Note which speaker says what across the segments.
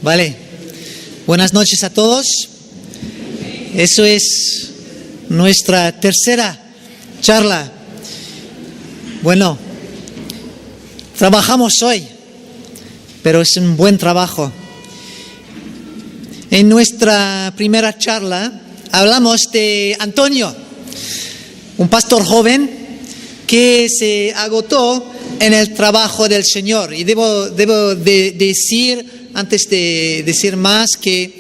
Speaker 1: Vale. Buenas noches a todos. Eso es nuestra tercera charla. Bueno, trabajamos hoy, pero es un buen trabajo. En nuestra primera charla hablamos de Antonio, un pastor joven que se agotó en el trabajo del Señor. Y debo de decir, antes de decir más, que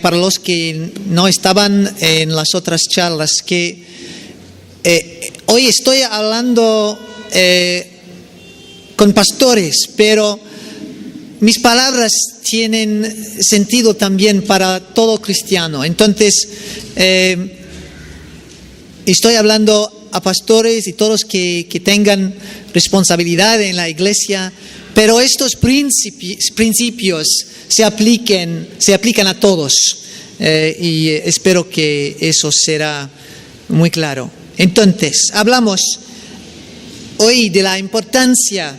Speaker 1: para los que no estaban en las otras charlas, que hoy estoy hablando con pastores, pero mis palabras tienen sentido también para todo cristiano. Entonces, estoy hablando a pastores y todos que tengan responsabilidad en la iglesia, pero estos principios se aplican a todos, y espero que eso será muy claro. Entonces, hablamos hoy de la importancia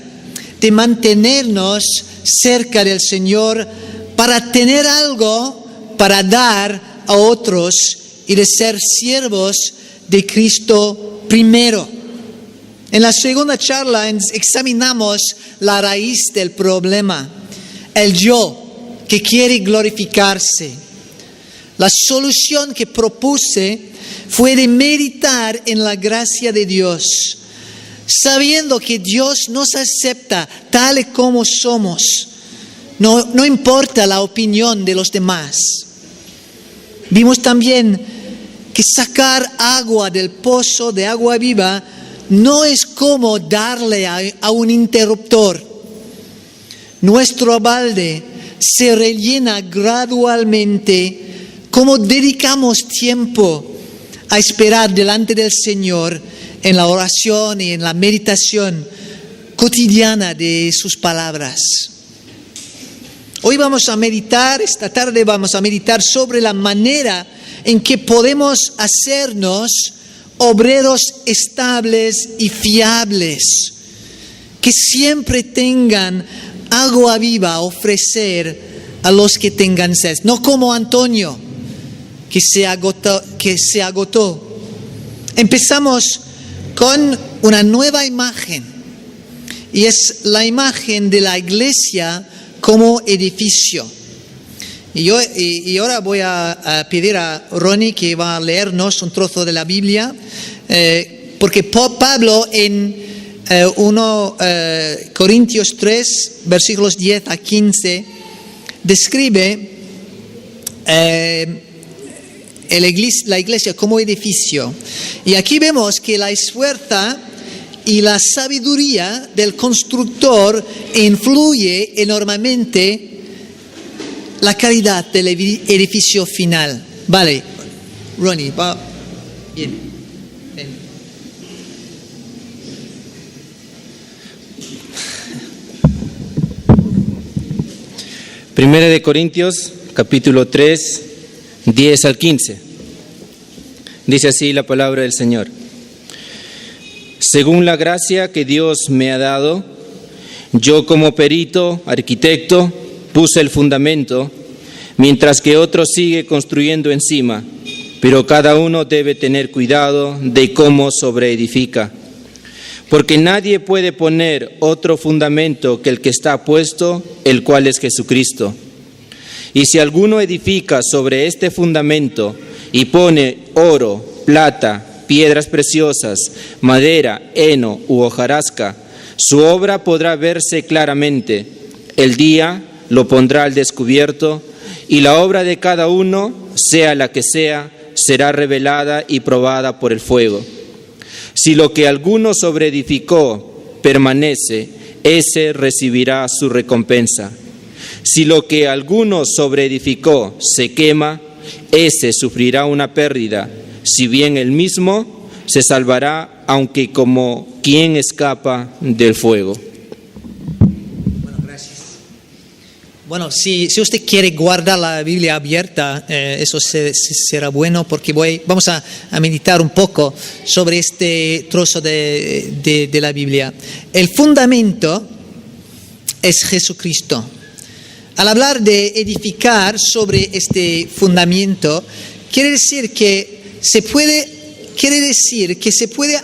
Speaker 1: de mantenernos cerca del Señor para tener algo para dar a otros y de ser siervos de Cristo primero. En la segunda charla examinamos la raíz del problema, el yo que quiere glorificarse. La solución que propuse fue de meditar en la gracia de Dios, sabiendo que Dios nos acepta tal y como somos. No importa la opinión de los demás. Vimos también que sacar agua del pozo de agua viva no es como darle a un interruptor. Nuestro balde se rellena gradualmente como dedicamos tiempo a esperar delante del Señor en la oración y en la meditación cotidiana de sus palabras. Esta tarde vamos a meditar sobre la manera en que podemos hacernos obreros estables y fiables, que siempre tengan agua viva a ofrecer a los que tengan sed. No como Antonio, que se agotó. Empezamos con una nueva imagen, y es la imagen de la iglesia como edificio. Y ahora voy a pedir a Ronnie que va a leernos un trozo de la Biblia, porque Pablo en 1 Corintios 3, versículos 10 a 15, describe la iglesia como edificio. Y aquí vemos que la esfuerza y la sabiduría del constructor influye enormemente la calidad del edificio final. Vale, Ronnie, va bien. Ven.
Speaker 2: Primera de Corintios, capítulo 3, 10 al 15. Dice así la palabra del Señor. Según la gracia que Dios me ha dado, yo como perito, arquitecto, puse el fundamento, mientras que otro sigue construyendo encima, pero cada uno debe tener cuidado de cómo sobreedifica. Porque nadie puede poner otro fundamento que el que está puesto, el cual es Jesucristo. Y si alguno edifica sobre este fundamento y pone oro, plata, piedras preciosas, madera, heno u hojarasca, su obra podrá verse claramente. El día lo pondrá al descubierto, y la obra de cada uno, sea la que sea, será revelada y probada por el fuego. Si lo que alguno sobreedificó permanece, ese recibirá su recompensa. Si lo que alguno sobreedificó se quema, ese sufrirá una pérdida, si bien él mismo se salvará, aunque como quien escapa del fuego.
Speaker 1: Bueno, si usted quiere guardar la Biblia abierta, eso será bueno, porque vamos a meditar un poco sobre este trozo de la Biblia. El fundamento es Jesucristo. Al hablar de edificar sobre este fundamento, quiere decir que se puede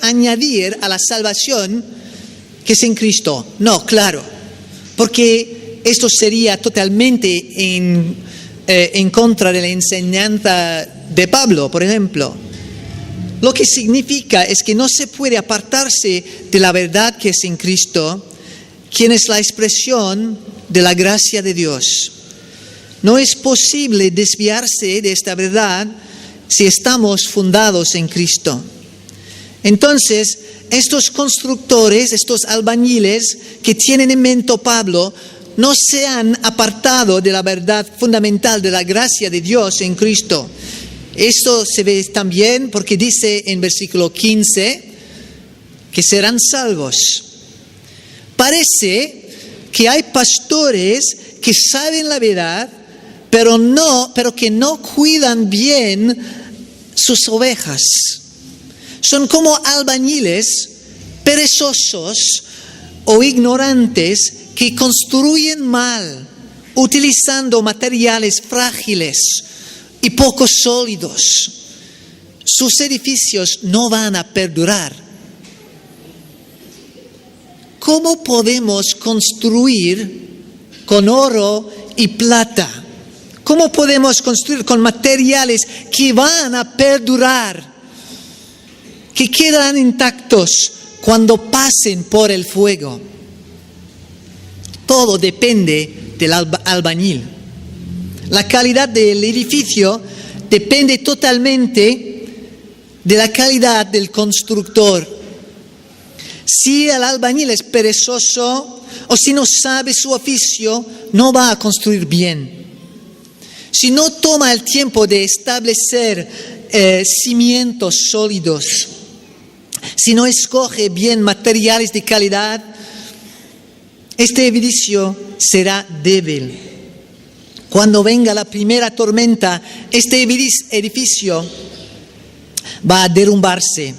Speaker 1: añadir a la salvación que es en Cristo. No, claro, porque esto sería totalmente en contra de la enseñanza de Pablo, por ejemplo. Lo que significa es que no se puede apartarse de la verdad que es en Cristo, quien es la expresión de la gracia de Dios. No es posible desviarse de esta verdad si estamos fundados en Cristo. Entonces, estos constructores, estos albañiles que tienen en mente Pablo, no se han apartado de la verdad fundamental de la gracia de Dios en Cristo. Esto se ve también porque dice en versículo 15 que serán salvos. Parece que hay pastores que saben la verdad, pero que no cuidan bien sus ovejas. Son como albañiles perezosos o ignorantes que construyen mal, utilizando materiales frágiles y poco sólidos. Sus edificios no van a perdurar. ¿Cómo podemos construir con oro y plata? ¿Cómo podemos construir con materiales que van a perdurar, que quedan intactos cuando pasen por el fuego? Todo depende del albañil. La calidad del edificio depende totalmente de la calidad del constructor. Si el albañil es perezoso o si no sabe su oficio, no va a construir bien. Si no toma el tiempo de establecer cimientos sólidos, si no escoge bien materiales de calidad, este edificio será débil. Cuando venga la primera tormenta, este edificio va a derrumbarse.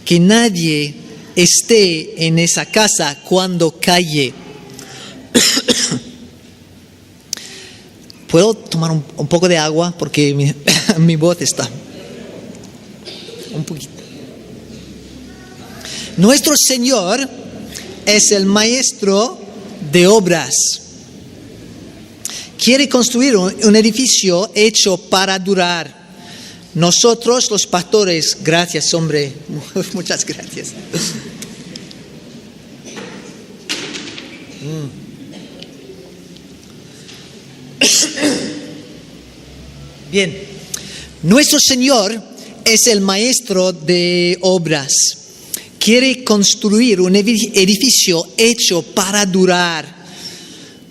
Speaker 1: Que nadie esté en esa casa cuando cae. ¿Puedo tomar un poco de agua? Porque mi voz está un poquito. Nuestro Señor es el maestro de obras. Quiere construir un edificio hecho para durar. Nosotros, los pastores, gracias, hombre, muchas gracias. Bien, nuestro Señor es el maestro de obras. Quiere construir un edificio hecho para durar.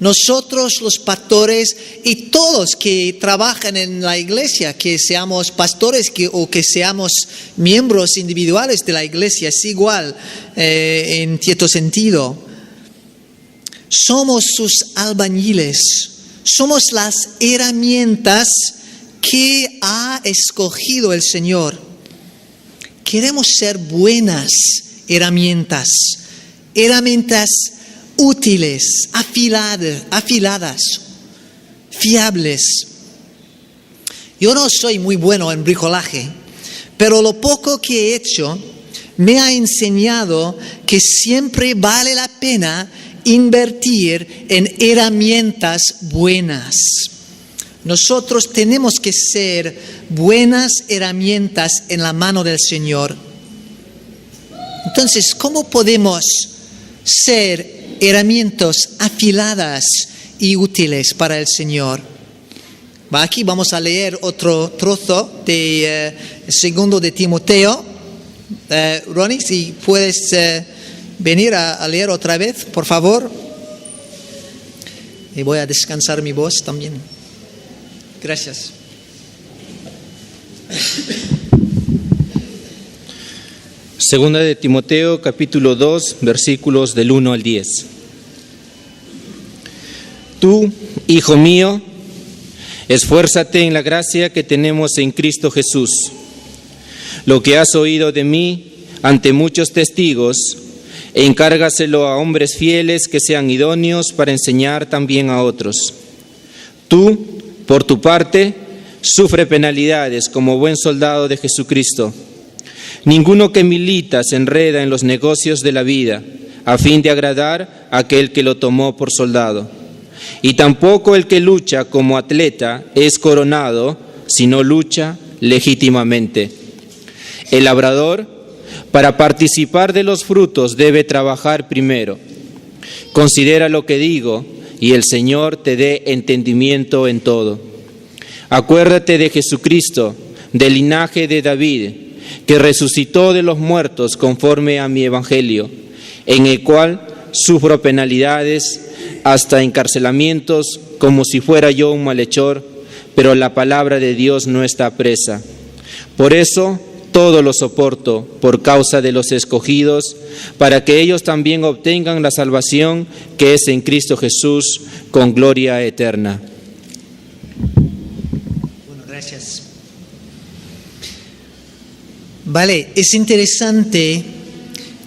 Speaker 1: Nosotros los pastores y todos que trabajan en la iglesia, que seamos pastores o que seamos miembros individuales de la iglesia, es igual en cierto sentido. Somos sus albañiles, somos las herramientas que ha escogido el Señor. Queremos ser buenas herramientas útiles, afiladas, fiables. Yo no soy muy bueno en bricolaje, pero lo poco que he hecho me ha enseñado que siempre vale la pena invertir en herramientas buenas. Nosotros tenemos que ser buenas herramientas en la mano del Señor. Entonces, ¿cómo podemos ser herramientas afiladas y útiles para el Señor? Aquí vamos a leer otro trozo de segundo de Timoteo. Ronnie, si puedes venir a leer otra vez, por favor. Y voy a descansar mi voz también. Gracias.
Speaker 2: Segunda de Timoteo, capítulo 2, versículos del 1 al 10. Tú, hijo mío, esfuérzate en la gracia que tenemos en Cristo Jesús. Lo que has oído de mí ante muchos testigos, encárgaselo a hombres fieles que sean idóneos para enseñar también a otros. Tú, por tu parte, sufre penalidades como buen soldado de Jesucristo. Ninguno que milita se enreda en los negocios de la vida a fin de agradar a aquel que lo tomó por soldado. Y tampoco el que lucha como atleta es coronado, sino lucha legítimamente. El labrador, para participar de los frutos, debe trabajar primero. Considera lo que digo, y el Señor te dé entendimiento en todo. Acuérdate de Jesucristo, del linaje de David, que resucitó de los muertos conforme a mi evangelio, en el cual sufro penalidades, hasta encarcelamientos, como si fuera yo un malhechor, pero la palabra de Dios no está presa. Por eso todo lo soporto por causa de los escogidos, para que ellos también obtengan la salvación que es en Cristo Jesús, con gloria eterna.
Speaker 1: Bueno, gracias. Vale, es interesante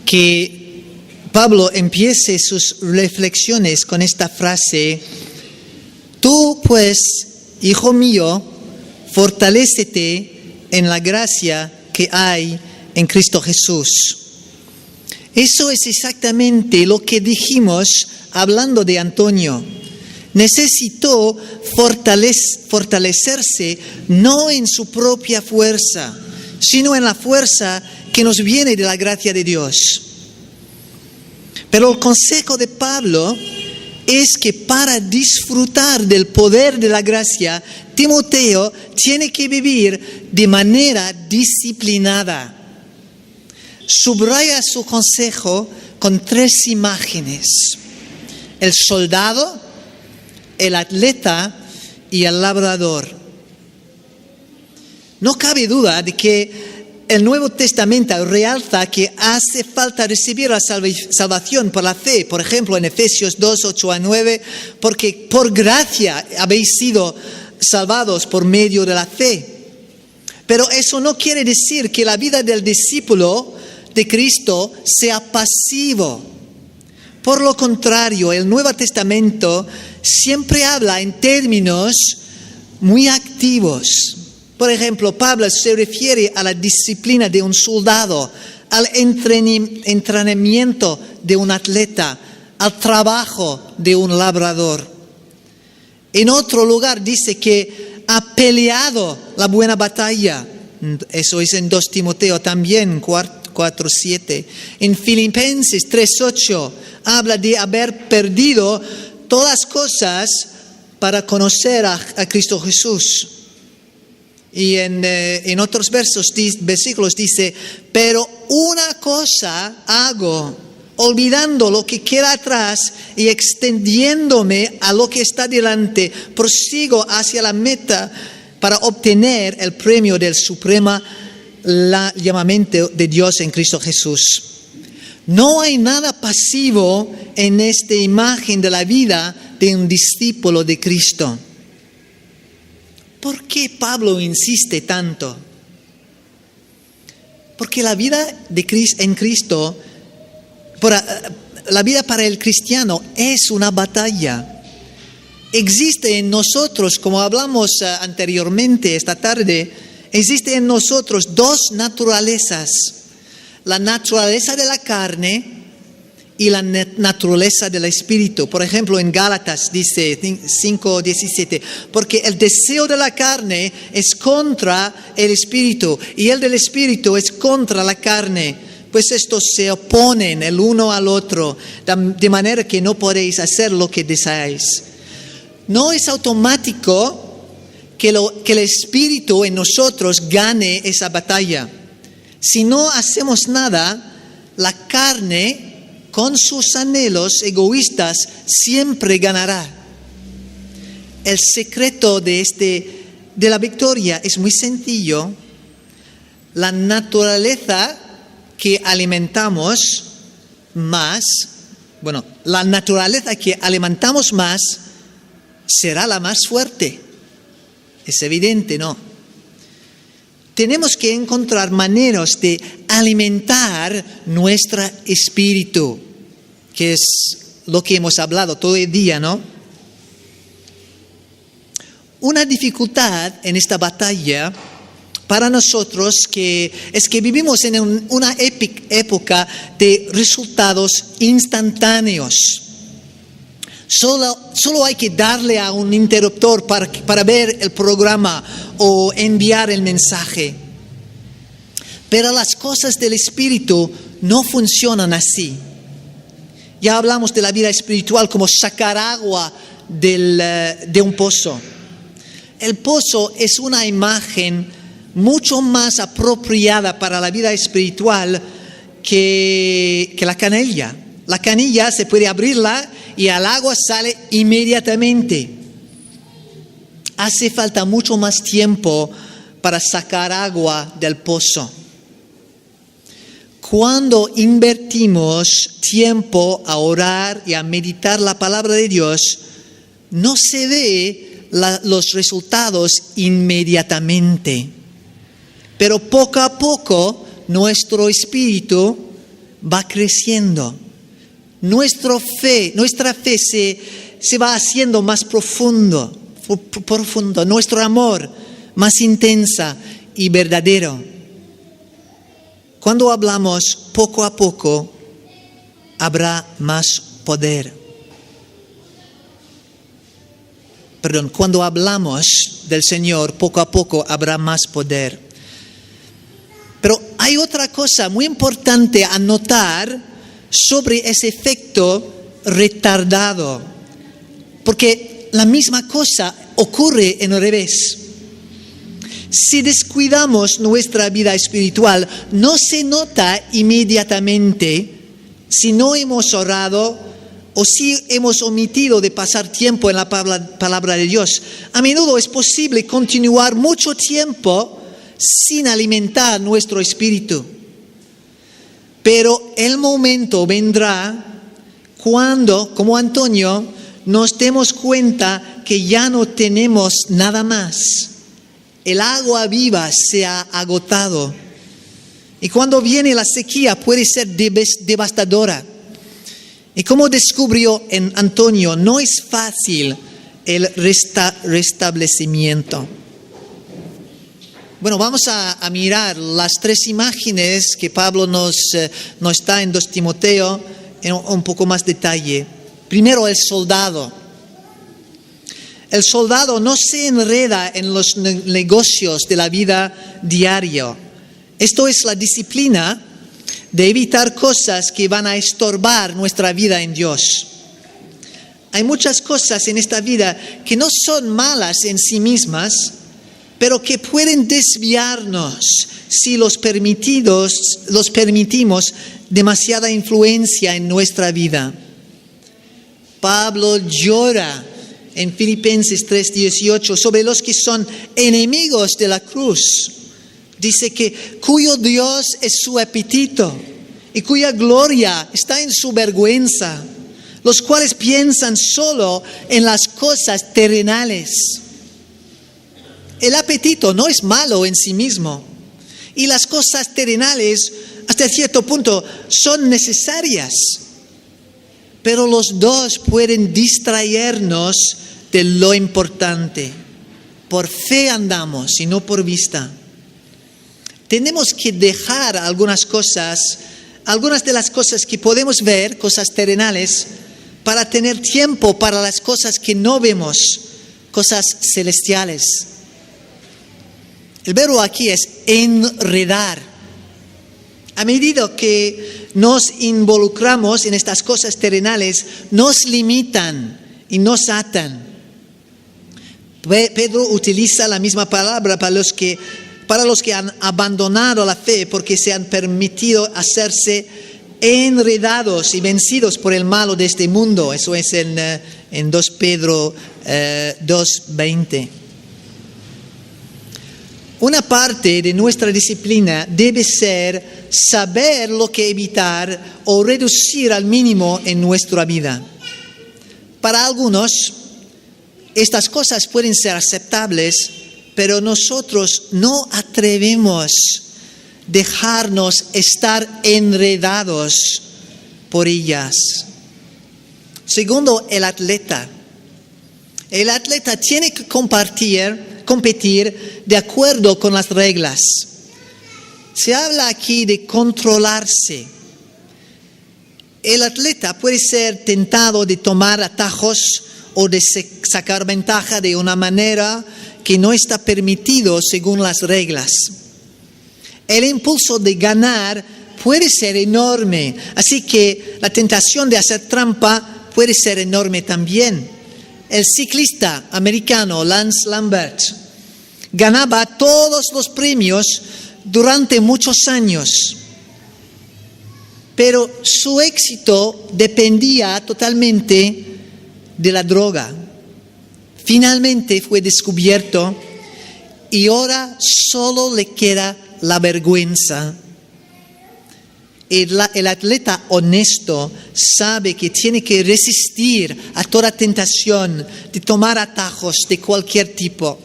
Speaker 1: que Pablo empiece sus reflexiones con esta frase: tú pues, hijo mío, fortalécete en la gracia que hay en Cristo Jesús. Eso es exactamente lo que dijimos hablando de Antonio. Necesitó fortalecerse no en su propia fuerza, sino en la fuerza que nos viene de la gracia de Dios. Pero el consejo de Pablo es que para disfrutar del poder de la gracia, Timoteo tiene que vivir de manera disciplinada. Subraya su consejo con 3 imágenes: el soldado, el atleta y el labrador. No cabe duda de que el Nuevo Testamento realza que hace falta recibir la salvación por la fe. Por ejemplo, en Efesios 2, 8 a 9, porque por gracia habéis sido salvados por medio de la fe. Pero eso no quiere decir que la vida del discípulo de Cristo sea pasivo. Por lo contrario, el Nuevo Testamento siempre habla en términos muy activos. Por ejemplo, Pablo se refiere a la disciplina de un soldado, al entrenamiento de un atleta, al trabajo de un labrador. En otro lugar dice que ha peleado la buena batalla. Eso es en 2 Timoteo también, 4:7. En Filipenses 3:8 habla de haber perdido todas las cosas para conocer a Cristo Jesús. Y en otros versículos dice: pero una cosa hago, olvidando lo que queda atrás y extendiéndome a lo que está delante, prosigo hacia la meta para obtener el premio del supremo llamamiento de Dios en Cristo Jesús. No hay nada pasivo en esta imagen de la vida de un discípulo de Cristo. ¿Por qué Pablo insiste tanto? Porque la vida en Cristo, la vida para el cristiano es una batalla. Existe en nosotros, como hablamos anteriormente esta tarde, existe en nosotros 2 naturalezas: la naturaleza de la carne y la naturaleza del espíritu. Por ejemplo, en Gálatas dice 5:17, porque el deseo de la carne es contra el espíritu y el del espíritu es contra la carne, pues estos se oponen el uno al otro, de manera que no podéis hacer lo que deseáis. No es automático que el espíritu en nosotros gane esa batalla. Si no hacemos nada, la carne, con sus anhelos egoístas, siempre ganará. El secreto de la victoria es muy sencillo. La naturaleza que alimentamos más será la más fuerte. Es evidente, ¿no? Tenemos que encontrar maneras de alimentar nuestro espíritu, que es lo que hemos hablado todo el día, ¿no? Una dificultad en esta batalla para nosotros es que vivimos en una época de resultados instantáneos. Solo hay que darle a un interruptor para ver el programa o enviar el mensaje. Pero las cosas del Espíritu no funcionan así. Ya hablamos de la vida espiritual como sacar agua de un pozo. El pozo es una imagen mucho más apropiada para la vida espiritual que la canilla. La canilla se puede abrirla y el agua sale inmediatamente. Hace falta mucho más tiempo para sacar agua del pozo. Cuando invertimos tiempo a orar y a meditar la palabra de Dios, no se ve los resultados inmediatamente. Pero poco a poco nuestro espíritu va creciendo. Nuestra fe se va haciendo más profundo, nuestro amor más intensa y verdadero. Cuando hablamos poco a poco, habrá más poder. Cuando hablamos del Señor, poco a poco habrá más poder. Pero hay otra cosa muy importante a notar sobre ese efecto retardado, porque la misma cosa ocurre en el revés. Si descuidamos nuestra vida espiritual, no se nota inmediatamente si no hemos orado o si hemos omitido de pasar tiempo en la palabra de Dios. A menudo es posible continuar mucho tiempo sin alimentar nuestro espíritu. Pero el momento vendrá cuando, como Antonio, nos demos cuenta que ya no tenemos nada más. El agua viva se ha agotado. Y cuando viene la sequía puede ser devastadora. Y como descubrió en Antonio, no es fácil el restablecimiento. Bueno, vamos a mirar las tres imágenes que Pablo nos da en 2 Timoteo en un poco más detalle. Primero, el soldado. El soldado no se enreda en los negocios de la vida diaria. Esto es la disciplina de evitar cosas que van a estorbar nuestra vida en Dios. Hay muchas cosas en esta vida que no son malas en sí mismas, pero que pueden desviarnos si los permitimos demasiada influencia en nuestra vida. Pablo llora en Filipenses 3:18 sobre los que son enemigos de la cruz. Dice que cuyo Dios es su apetito y cuya gloria está en su vergüenza, los cuales piensan solo en las cosas terrenales. El apetito no es malo en sí mismo y las cosas terrenales hasta cierto punto son necesarias, pero los dos pueden distraernos de lo importante. Por fe andamos y no por vista. Tenemos que dejar algunas de las cosas que podemos ver, cosas terrenales, para tener tiempo para las cosas que no vemos, cosas celestiales. El verbo aquí es enredar. A medida que nos involucramos en estas cosas terrenales, nos limitan y nos atan. Pedro utiliza la misma palabra para los que han abandonado la fe porque se han permitido hacerse enredados y vencidos por el malo de este mundo. Eso es en 2 Pedro 2:20. Una parte de nuestra disciplina debe ser saber lo que evitar o reducir al mínimo en nuestra vida. Para algunos, estas cosas pueden ser aceptables, pero nosotros no atrevemos dejarnos estar enredados por ellas. Segundo, el atleta. el atleta tiene que competir de acuerdo con las reglas. Se habla aquí de controlarse. El atleta puede ser tentado de tomar atajos o de sacar ventaja de una manera que no está permitido según las reglas. El impulso de ganar puede ser enorme, así que la tentación de hacer trampa puede ser enorme también. El ciclista americano Lance Lambert ganaba todos los premios durante muchos años, pero su éxito dependía totalmente de la droga. Finalmente fue descubierto y ahora solo le queda la vergüenza. El atleta honesto sabe que tiene que resistir a toda tentación de tomar atajos de cualquier tipo.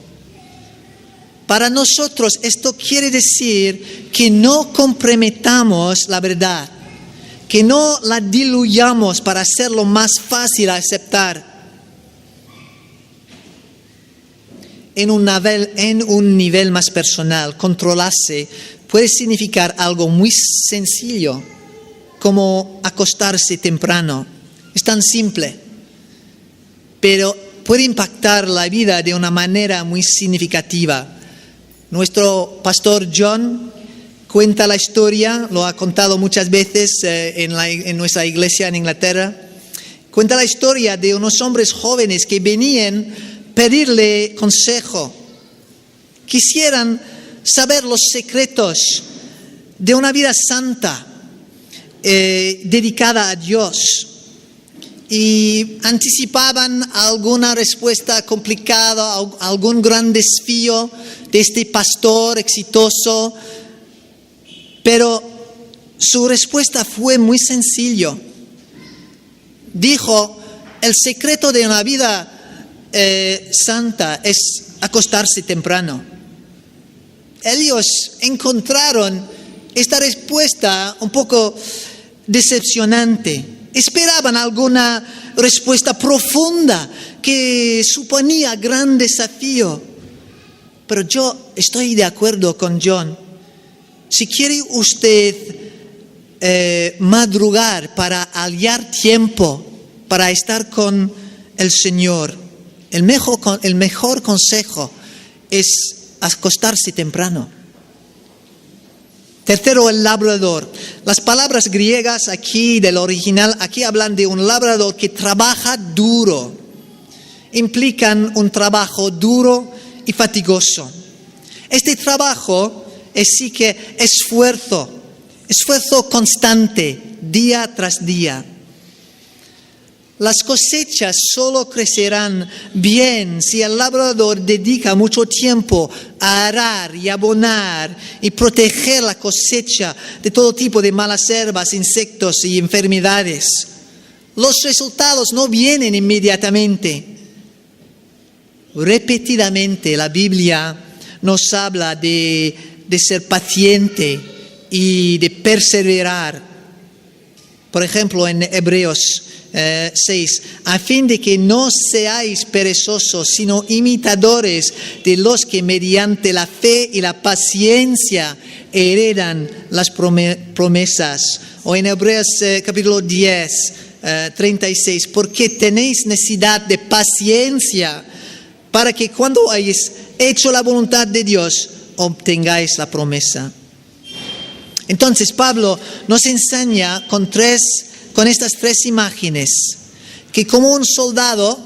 Speaker 1: Para nosotros esto quiere decir que no comprometamos la verdad, que no la diluyamos para hacerlo más fácil a aceptar. En un nivel más personal, controlarse puede significar algo muy sencillo, como acostarse temprano. Es tan simple, pero puede impactar la vida de una manera muy significativa. Nuestro pastor John cuenta la historia, lo ha contado muchas veces en nuestra iglesia en Inglaterra. Cuenta la historia de unos hombres jóvenes que venían a pedirle consejo. Quisieran saber los secretos de una vida santa, dedicada a Dios. Y anticipaban alguna respuesta complicada, algún gran desafío de este pastor exitoso. Pero su respuesta fue muy sencillo. Dijo, el secreto de una vida santa es acostarse temprano. Ellos encontraron esta respuesta un poco decepcionante. Esperaban alguna respuesta profunda que suponía gran desafío. Pero yo estoy de acuerdo con John. Si quiere usted madrugar para hallar tiempo para estar con el Señor, el mejor consejo es acostarse temprano. Tercero, el labrador. Las palabras griegas aquí del original, aquí hablan de un labrador que trabaja duro. Implican un trabajo duro y fatigoso. Este trabajo es sí que esfuerzo constante, día tras día. Las cosechas solo crecerán bien si el labrador dedica mucho tiempo a arar y abonar y proteger la cosecha de todo tipo de malas hierbas, insectos y enfermedades. Los resultados no vienen inmediatamente. Repetidamente la Biblia nos habla de ser paciente y de perseverar. Por ejemplo, en Hebreos 6, a fin de que no seáis perezosos, sino imitadores de los que mediante la fe y la paciencia heredan las promesas. O en Hebreos capítulo 10, 36, porque tenéis necesidad de paciencia para que cuando hayáis hecho la voluntad de Dios, obtengáis la promesa. Entonces Pablo nos enseña con estas tres imágenes que como un soldado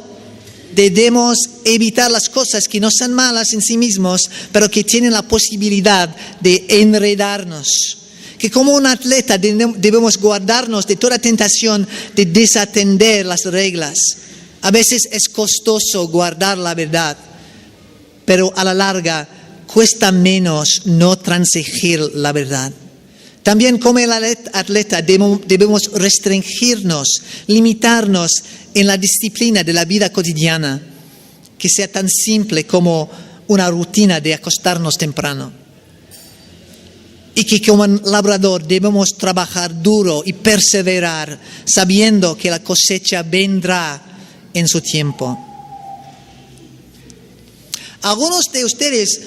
Speaker 1: debemos evitar las cosas que no son malas en sí mismos, pero que tienen la posibilidad de enredarnos. Que como un atleta debemos guardarnos de toda tentación de desatender las reglas. A veces es costoso guardar la verdad, pero a la larga cuesta menos no transigir la verdad. También como el atleta debemos restringirnos, limitarnos en la disciplina de la vida cotidiana, que sea tan simple como una rutina de acostarnos temprano. Y que como un labrador debemos trabajar duro y perseverar, sabiendo que la cosecha vendrá en su tiempo. algunos de ustedes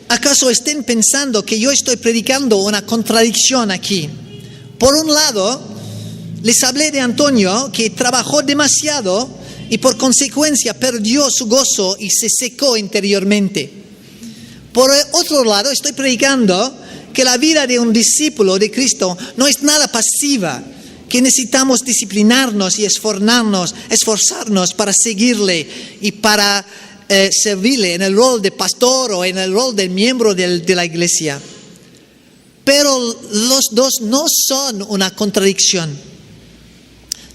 Speaker 1: acaso estén pensando que yo estoy predicando una contradicción aquí. Por un lado, les hablé de Antonio, que trabajó demasiado y por consecuencia perdió su gozo y se secó interiormente. Por otro lado, estoy predicando que la vida de un discípulo de Cristo no es nada pasiva, que necesitamos disciplinarnos y esforzarnos para seguirle y para servirle en el rol de pastor o en el rol de miembro de la iglesia. Pero los dos no son una contradicción.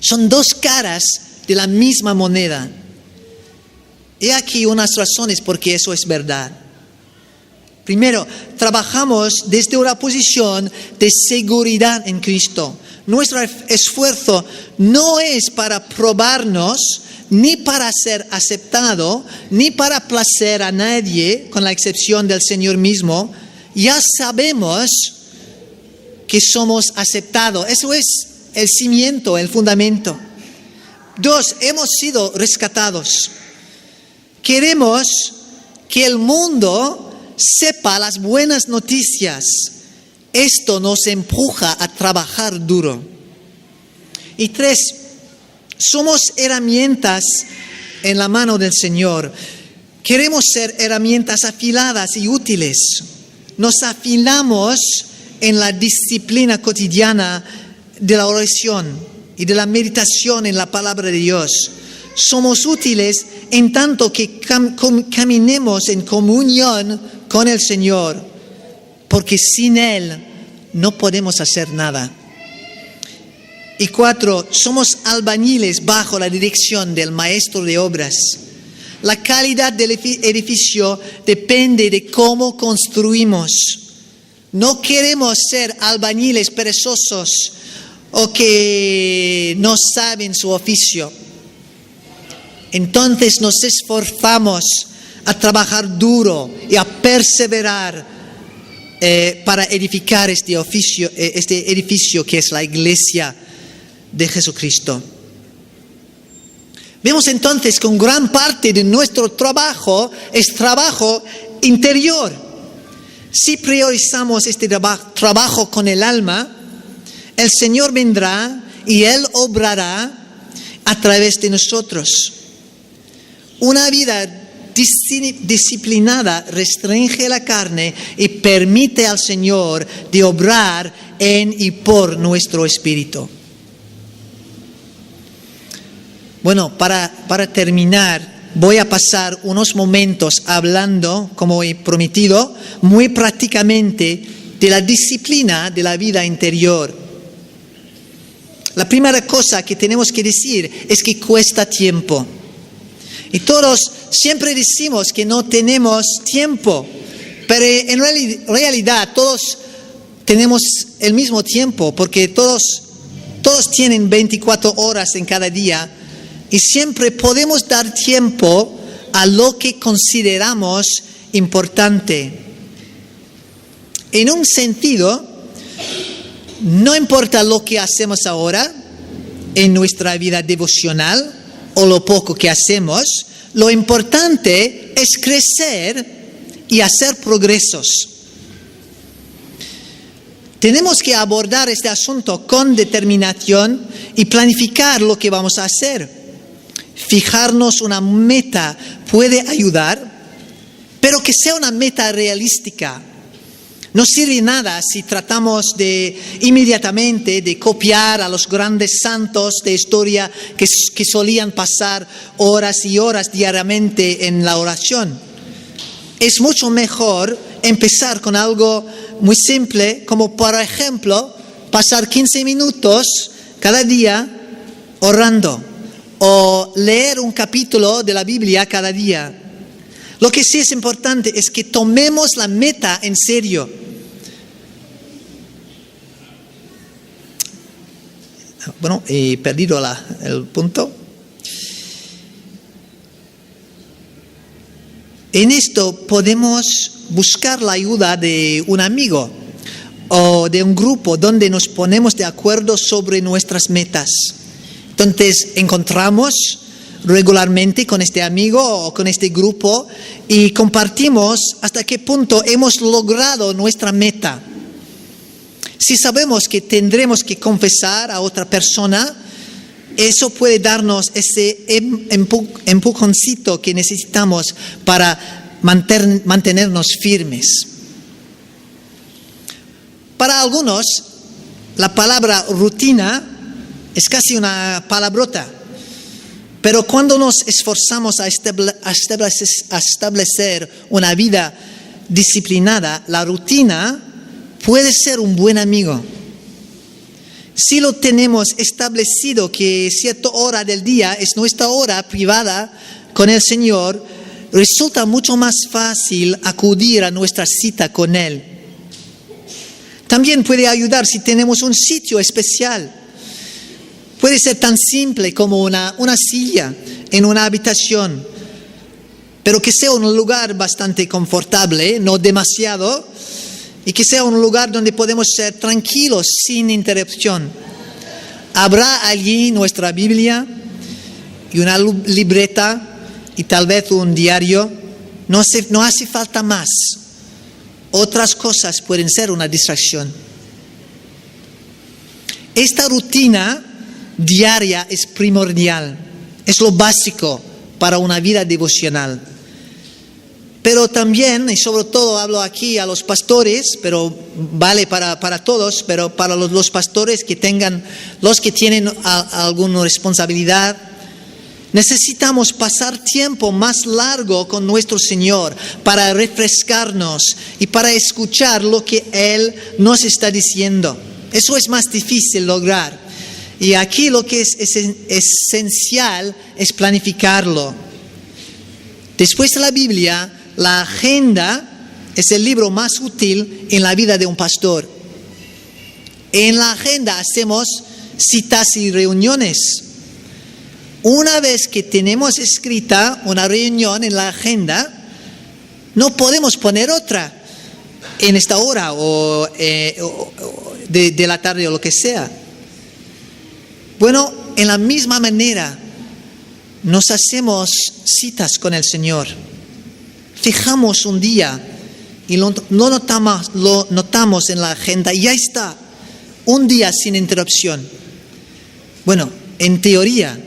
Speaker 1: Son dos caras de la misma moneda. He aquí unas razones por qué eso es verdad. Primero, trabajamos desde una posición de seguridad en Cristo. Nuestro esfuerzo no es para probarnos, ni para ser aceptado, ni para placer a nadie, con la excepción del Señor mismo. Ya sabemos que somos aceptados. Eso es el cimiento, el fundamento. Dos, hemos sido rescatados. Queremos que el mundo sepa las buenas noticias. Esto nos empuja a trabajar duro. Y tres, somos herramientas en la mano del Señor. Queremos ser herramientas afiladas y útiles. Nos afilamos en la disciplina cotidiana de la oración y de la meditación en la palabra de Dios. Somos útiles en tanto que caminemos en comunión con el Señor, porque sin Él no podemos hacer nada. Y cuatro, somos albañiles bajo la dirección del maestro de obras. La calidad del edificio depende de cómo construimos. No queremos ser albañiles perezosos o que no saben su oficio. Entonces nos esforzamos a trabajar duro y a perseverar para edificar este edificio que es la iglesia de Jesucristo. Vemos entonces que gran parte de nuestro trabajo es trabajo interior. Si priorizamos este trabajo con el alma, el Señor vendrá y Él obrará a través de nosotros. Una vida disciplinada restringe la carne y permite al Señor de obrar en y por nuestro espíritu. Bueno, para terminar, voy a pasar unos momentos hablando, como he prometido, muy prácticamente de la disciplina de la vida interior. La primera cosa que tenemos que decir es que cuesta tiempo. Y todos siempre decimos que no tenemos tiempo, pero en realidad todos tenemos el mismo tiempo, porque todos tienen 24 horas en cada día y siempre podemos dar tiempo a lo que consideramos importante. En un sentido, no importa lo que hacemos ahora en nuestra vida devocional o lo poco que hacemos, lo importante es crecer y hacer progresos. Tenemos que abordar este asunto con determinación y planificar lo que vamos a hacer. Fijarnos una meta puede ayudar, pero que sea una meta realística. No sirve nada si tratamos inmediatamente de copiar a los grandes santos de historia que solían pasar horas y horas diariamente en la oración. Es mucho mejor empezar con algo muy simple, como por ejemplo pasar 15 minutos cada día orando o leer un capítulo de la Biblia cada día. Lo que sí es importante es que tomemos la meta en serio. Bueno, he perdido el punto. En esto podemos buscar la ayuda de un amigo o de un grupo donde nos ponemos de acuerdo sobre nuestras metas. Entonces encontramos regularmente con este amigo o con este grupo y compartimos hasta qué punto hemos logrado nuestra meta. Si sabemos que tendremos que confesar a otra persona, eso puede darnos ese empujoncito que necesitamos para mantenernos firmes. Para algunos, la palabra rutina es casi una palabrota, pero cuando nos esforzamos a establecer una vida disciplinada, la rutina puede ser un buen amigo. Si lo tenemos establecido que cierta hora del día es nuestra hora privada con el Señor, resulta mucho más fácil acudir a nuestra cita con Él. También puede ayudar si tenemos un sitio especial. Puede ser tan simple como una silla en una habitación, pero que sea un lugar bastante confortable, no demasiado, y que sea un lugar donde podemos ser tranquilos sin interrupción. Habrá allí nuestra Biblia y una libreta y tal vez un diario. No hace falta más. Otras cosas pueden ser una distracción. Esta rutina diaria es primordial, es lo básico para una vida devocional. Pero también, y sobre todo hablo aquí a los pastores, pero vale para todos, pero para los pastores los que tienen alguna responsabilidad, necesitamos pasar tiempo más largo con nuestro Señor para refrescarnos y para escuchar lo que Él nos está diciendo. Eso es más difícil lograr. Y aquí lo que es esencial es planificarlo. Después de la Biblia, la agenda es el libro más útil en la vida de un pastor. En la agenda hacemos citas y reuniones. Una vez que tenemos escrita una reunión en la agenda, no podemos poner otra en esta hora o de la tarde o lo que sea. Bueno, en la misma manera nos hacemos citas con el Señor. Fijamos un día y lo notamos en la agenda y ya está, un día sin interrupción. Bueno, en teoría,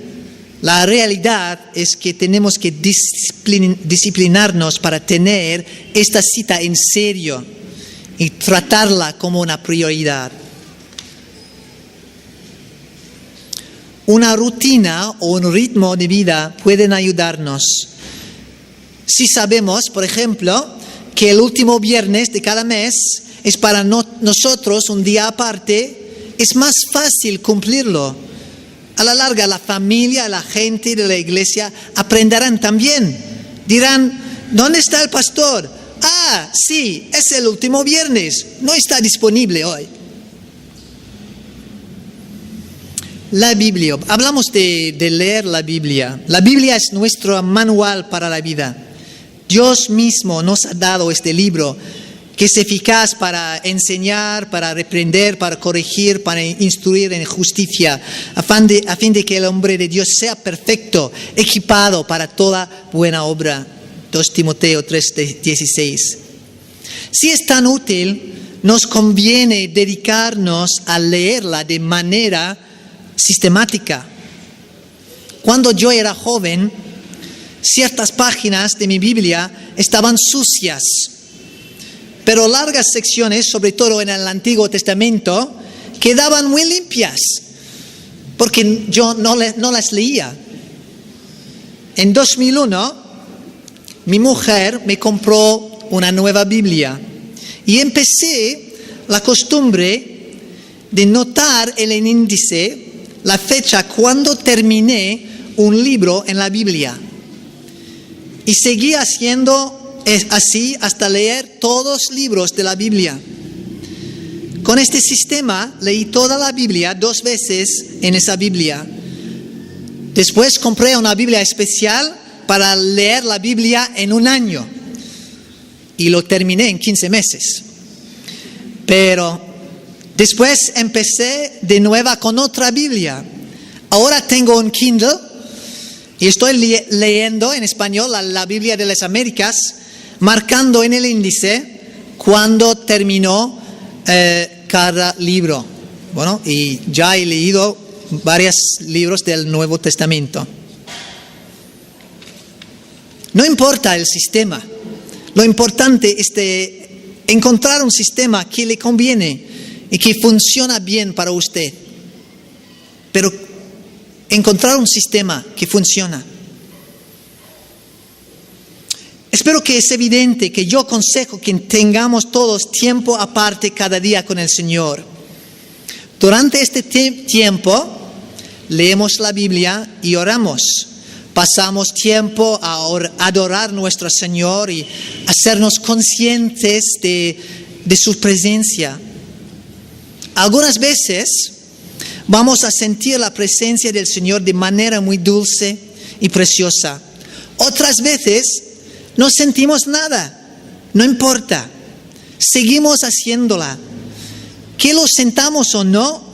Speaker 1: la realidad es que tenemos que disciplinarnos para tener esta cita en serio y tratarla como una prioridad. Una rutina o un ritmo de vida pueden ayudarnos. Si sabemos, por ejemplo, que el último viernes de cada mes es para nosotros un día aparte, es más fácil cumplirlo. A la larga, la familia, la gente de la iglesia aprenderán también. Dirán, ¿dónde está el pastor? Ah, sí, es el último viernes, no está disponible hoy. La Biblia, hablamos de leer la Biblia. La Biblia es nuestro manual para la vida. Dios mismo nos ha dado este libro que es eficaz para enseñar, para reprender, para corregir, para instruir en justicia, a fin de que el hombre de Dios sea perfecto, equipado para toda buena obra. 2 Timoteo 3:16. Si es tan útil, nos conviene dedicarnos a leerla de manera sistemática. Cuando yo era joven, ciertas páginas de mi Biblia estaban sucias, pero largas secciones, sobre todo en el Antiguo Testamento, quedaban muy limpias, porque yo no las leía. En 2001, mi mujer me compró una nueva Biblia y empecé la costumbre de notar en el índice la fecha cuando terminé un libro en la Biblia. Y seguí haciendo así hasta leer todos los libros de la Biblia. Con este sistema leí toda la Biblia 2 veces en esa Biblia. Después compré una Biblia especial para leer la Biblia en 1 año. Y lo terminé en 15 meses. Pero después empecé de nuevo con otra Biblia. Ahora tengo un Kindle Y estoy leyendo en español la Biblia de las Américas, marcando en el índice cuándo terminó cada libro. Bueno, y ya he leído varios libros del Nuevo Testamento. No importa el sistema, lo importante es encontrar un sistema que le conviene y que funciona bien para usted. Pero encontrar un sistema que funciona. Espero que es evidente que yo aconsejo que tengamos todos tiempo aparte cada día con el Señor. Durante este tiempo leemos la Biblia y oramos. Pasamos tiempo a adorar a nuestro Señor y hacernos conscientes de su presencia. Algunas veces vamos a sentir la presencia del Señor de manera muy dulce y preciosa. Otras veces no sentimos nada, no importa, seguimos haciéndola. Que lo sentamos o no,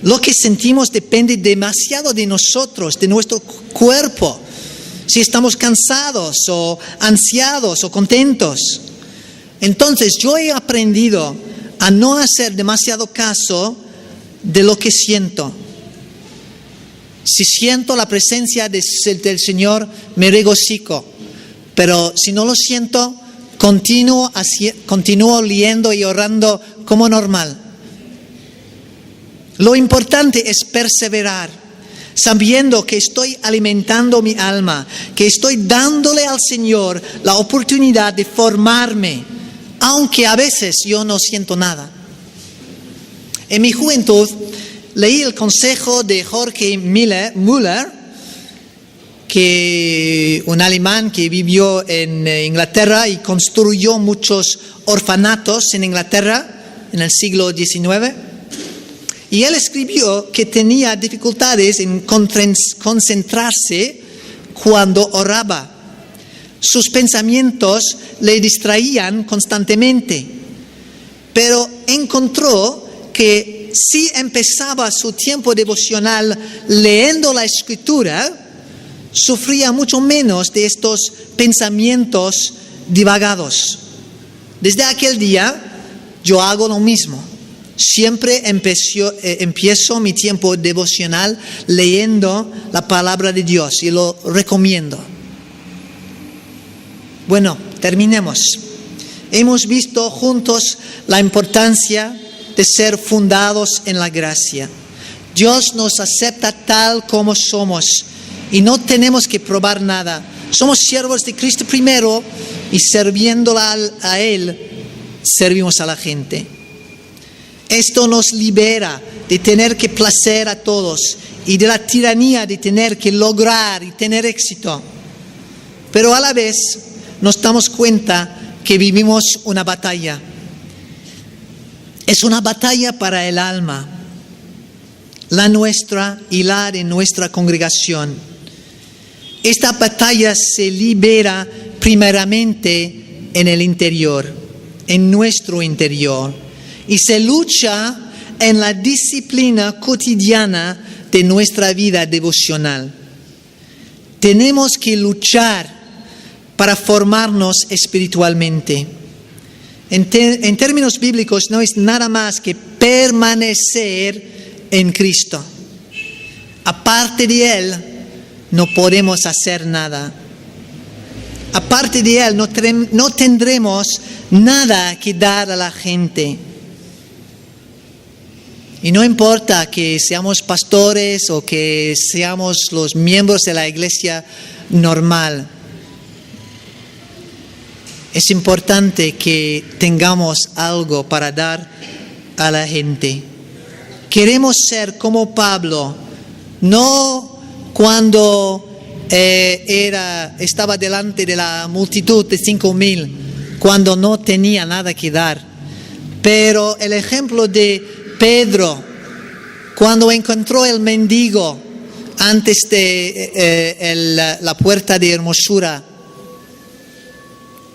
Speaker 1: lo que sentimos depende demasiado de nosotros, de nuestro cuerpo. Si estamos cansados o ansiados o contentos. Entonces yo he aprendido a no hacer demasiado caso de lo que siento. Si siento la presencia del Señor, me regocijo. Pero si no lo siento, continúo leyendo y orando como normal. Lo importante es perseverar, sabiendo que estoy alimentando mi alma, que estoy dándole al Señor la oportunidad de formarme, aunque a veces yo no siento nada. En mi juventud leí el consejo de Jorge Müller, un alemán que vivió en Inglaterra y construyó muchos orfanatos en Inglaterra en el siglo XIX. Y él escribió que tenía dificultades en concentrarse cuando oraba. Sus pensamientos le distraían constantemente, pero encontró que si empezaba su tiempo devocional leyendo la Escritura, sufría mucho menos de estos pensamientos divagados. Desde aquel día yo hago lo mismo. Siempre empiezo mi tiempo devocional leyendo la palabra de Dios y lo recomiendo. Bueno, terminemos. Hemos visto juntos la importancia de ser fundados en la gracia. Dios nos acepta tal como somos y no tenemos que probar nada. Somos siervos de Cristo primero y sirviéndola a Él, servimos a la gente. Esto nos libera de tener que placer a todos y de la tiranía de tener que lograr y tener éxito. Pero a la vez nos damos cuenta que vivimos una batalla. Es una batalla para el alma, la nuestra y la de nuestra congregación. Esta batalla se libera primeramente en el interior, en nuestro interior. Y se lucha en la disciplina cotidiana de nuestra vida devocional. Tenemos que luchar para formarnos espiritualmente. En términos bíblicos no es nada más que permanecer en Cristo. Aparte de Él no podemos hacer nada. Aparte de Él no tendremos nada que dar a la gente. Y no importa que seamos pastores o que seamos los miembros de la iglesia normal. Es importante que tengamos algo para dar a la gente. Queremos ser como Pablo, no cuando estaba delante de la multitud de 5,000, cuando no tenía nada que dar. Pero el ejemplo de Pedro, cuando encontró el mendigo antes de la puerta de hermosura,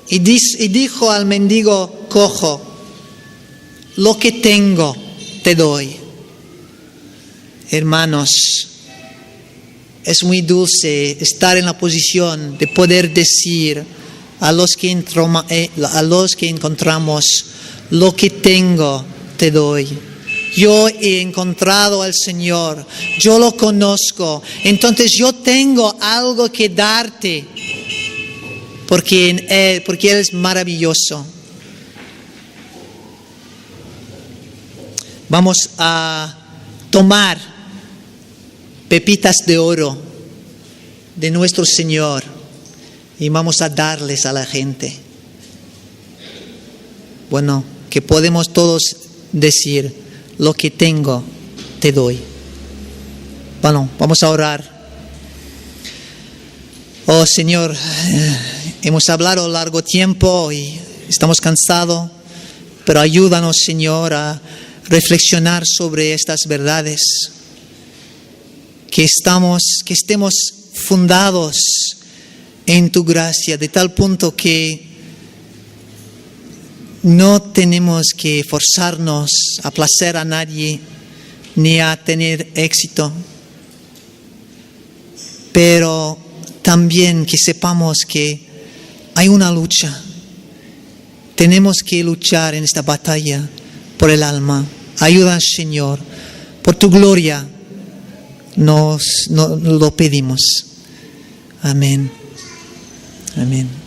Speaker 1: y dijo al mendigo cojo: lo que tengo te doy. Hermanos, es muy dulce estar en la posición de poder decir a los que encontramos, lo que tengo te doy. Yo he encontrado al Señor, yo lo conozco, entonces yo tengo algo que darte, porque Él es maravilloso. Vamos a tomar pepitas de oro de nuestro Señor y vamos a darles a la gente. Bueno, que podemos todos decir, lo que tengo te doy. Bueno, vamos a orar. Oh Señor, hemos hablado largo tiempo y estamos cansados, pero ayúdanos, Señor, a reflexionar sobre estas verdades, que estemos fundados en tu gracia, de tal punto que no tenemos que forzarnos a placer a nadie ni a tener éxito, pero también que sepamos que hay una lucha. Tenemos que luchar en esta batalla por el alma. Ayúdanos, Señor, por tu gloria nos lo pedimos. Amén. Amén.